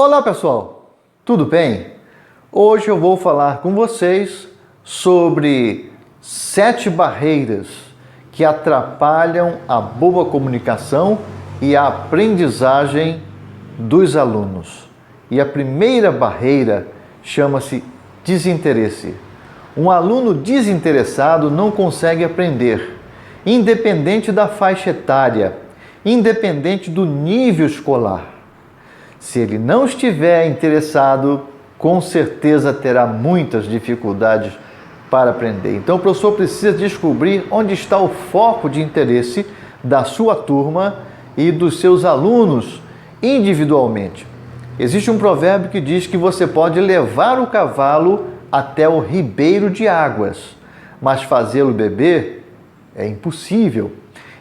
Olá pessoal, tudo bem? Hoje eu vou falar com vocês sobre 7 barreiras que atrapalham a boa comunicação e a aprendizagem dos alunos. E a primeira barreira chama-se desinteresse. Um aluno desinteressado não consegue aprender, independente da faixa etária, independente do nível escolar. Se ele não estiver interessado, com certeza terá muitas dificuldades para aprender. Então o professor precisa descobrir onde está o foco de interesse da sua turma e dos seus alunos individualmente. Existe um provérbio que diz que você pode levar o cavalo até o ribeiro de águas, mas fazê-lo beber é impossível.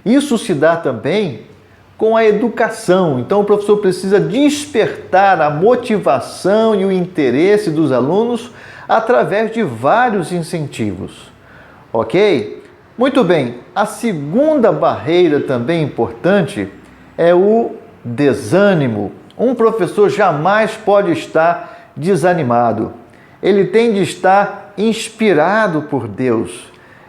Isso se dá também com a educação. Então o professor precisa despertar a motivação e o interesse dos alunos através de vários incentivos. Ok? Muito bem, a segunda barreira também importante é o desânimo. Um professor jamais pode estar desanimado. Ele tem de estar inspirado por Deus.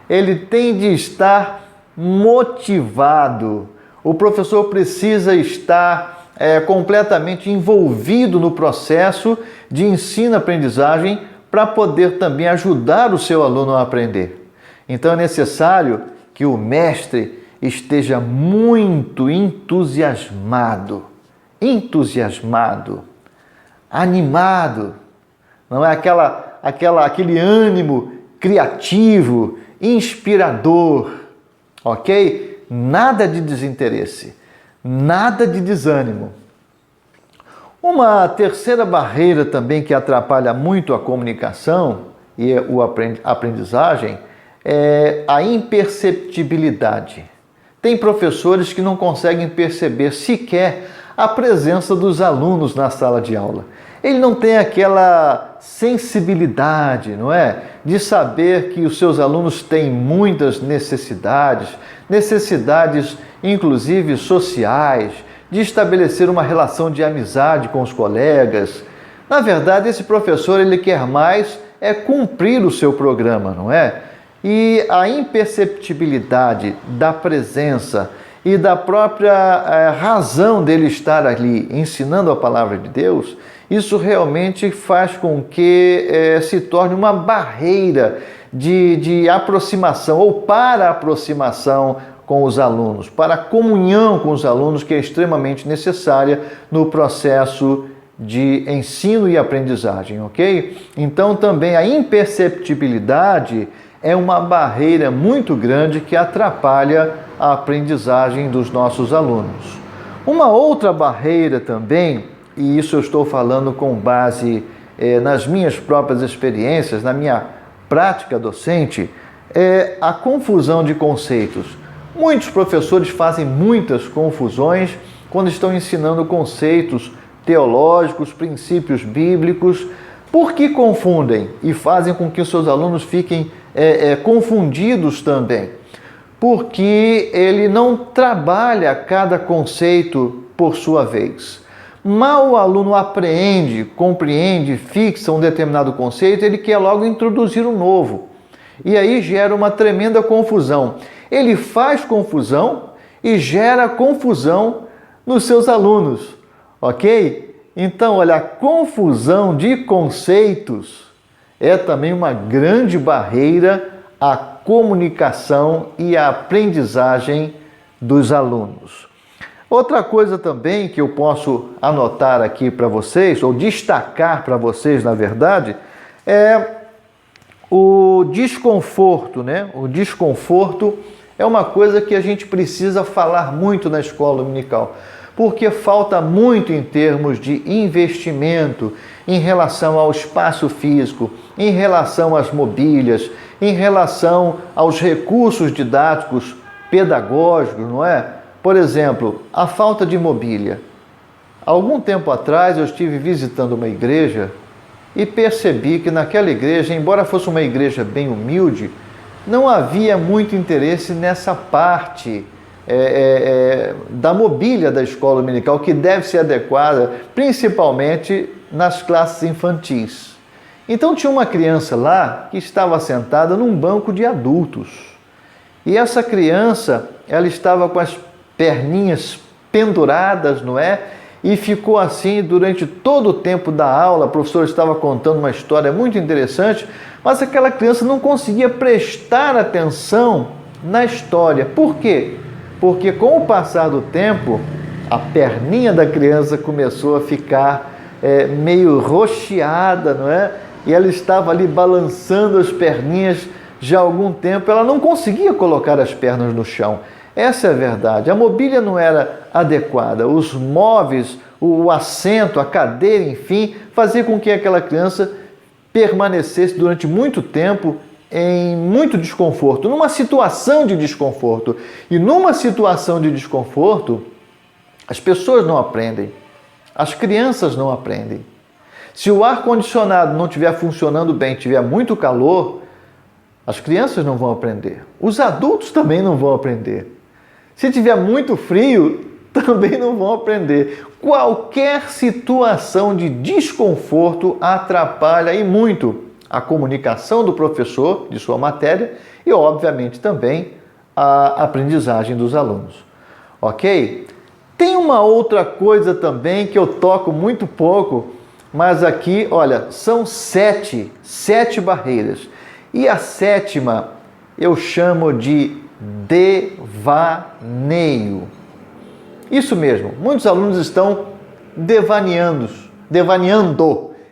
Ele tem de estar motivado. O professor precisa estar completamente envolvido no processo de ensino-aprendizagem para poder também ajudar o seu aluno a aprender. Então é necessário que o mestre esteja muito entusiasmado, animado. Não é aquele ânimo criativo, inspirador, ok? Nada de desinteresse, nada de desânimo. Uma terceira barreira também que atrapalha muito a comunicação e a aprendizagem é a imperceptibilidade. Tem professores que não conseguem perceber sequer a presença dos alunos na sala de aula. Ele não tem aquela sensibilidade, não é? De saber que os seus alunos têm muitas necessidades inclusive sociais, de estabelecer uma relação de amizade com os colegas. Na verdade, esse professor ele quer mais cumprir o seu programa, não é? E a imperceptibilidade da presença e da própria razão dele estar ali ensinando a palavra de Deus, isso realmente faz com que se torne uma barreira de aproximação ou para a aproximação com os alunos, para a comunhão com os alunos que é extremamente necessária no processo de ensino e aprendizagem, ok? Então também a imperceptibilidade é uma barreira muito grande que atrapalha a aprendizagem dos nossos alunos. Uma outra barreira também, e isso eu estou falando com base nas minhas próprias experiências, na minha prática docente, é a confusão de conceitos. Muitos professores fazem muitas confusões quando estão ensinando conceitos teológicos, princípios bíblicos. Por que confundem e fazem com que os seus alunos fiquem confundidos também? Porque ele não trabalha cada conceito por sua vez. Mal o aluno apreende, compreende, fixa um determinado conceito, ele quer logo introduzir um novo. E aí gera uma tremenda confusão. Ele faz confusão e gera confusão nos seus alunos, ok? Então, olha, a confusão de conceitos é também uma grande barreira à comunicação e à aprendizagem dos alunos. Outra coisa também que eu posso anotar aqui para vocês, ou destacar para vocês, na verdade, é o desconforto, né? O desconforto é uma coisa que a gente precisa falar muito na escola dominical, porque falta muito em termos de investimento em relação ao espaço físico, em relação às mobílias, em relação aos recursos didáticos pedagógicos, não é? Por exemplo, a falta de mobília. Há algum tempo atrás eu estive visitando uma igreja e percebi que naquela igreja, embora fosse uma igreja bem humilde, não havia muito interesse nessa parte da mobília da escola dominical, que deve ser adequada principalmente nas classes infantis. Então tinha uma criança lá que estava sentada num banco de adultos. E essa criança, ela estava com as perninhas penduradas, não é? E ficou assim durante todo o tempo da aula. A professora estava contando uma história muito interessante, mas aquela criança não conseguia prestar atenção na história. Por quê? Porque com o passar do tempo, a perninha da criança começou a ficar meio roxeada, não é? E ela estava ali balançando as perninhas já há algum tempo, ela não conseguia colocar as pernas no chão. Essa é a verdade. A mobília não era adequada. Os móveis, o assento, a cadeira, enfim, fazia com que aquela criança permanecesse durante muito tempo em muito desconforto, numa situação de desconforto. E numa situação de desconforto, as pessoas não aprendem, as crianças não aprendem. Se o ar-condicionado não estiver funcionando bem, tiver muito calor, as crianças não vão aprender. Os adultos também não vão aprender. Se tiver muito frio, também não vão aprender. Qualquer situação de desconforto atrapalha e muito a comunicação do professor de sua matéria e, obviamente, também a aprendizagem dos alunos. Ok? Tem uma outra coisa também que eu toco muito pouco, mas aqui, olha, são sete barreiras. E a sétima eu chamo de devaneio. Isso mesmo, muitos alunos estão devaneando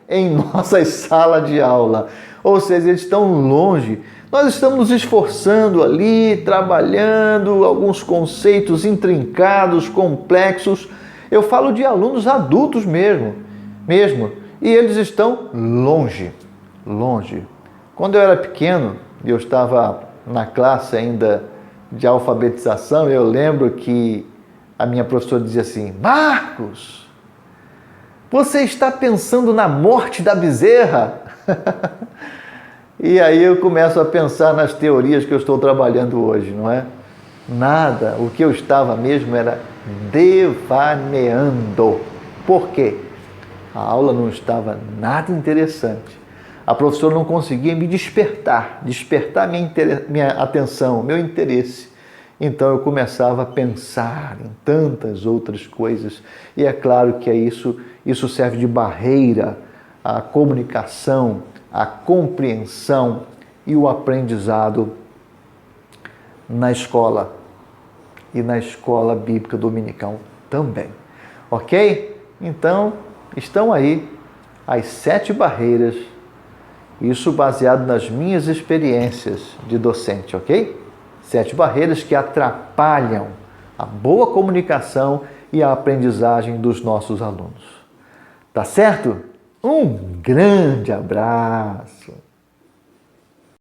em nossas salas de aula. Ou seja, eles estão longe. Nós estamos nos esforçando ali, trabalhando alguns conceitos intrincados, complexos. Eu falo de alunos adultos mesmo. E eles estão longe. Quando eu era pequeno, eu estava na classe ainda de alfabetização, eu lembro que a minha professora dizia assim: Marcos, você está pensando na morte da bezerra? E aí eu começo a pensar nas teorias que eu estou trabalhando hoje, não é? Nada, o que eu estava mesmo era devaneando. Por quê? A aula não estava nada interessante. A professora não conseguia me despertar minha atenção, meu interesse. Então eu começava a pensar em tantas outras coisas. E é claro que isso serve de barreira à comunicação, à compreensão e o aprendizado na escola e na escola bíblica dominical também. Ok? Então, estão aí as 7 barreiras, isso baseado nas minhas experiências de docente, ok? 7 barreiras que atrapalham a boa comunicação e a aprendizagem dos nossos alunos. Tá certo? Um grande abraço!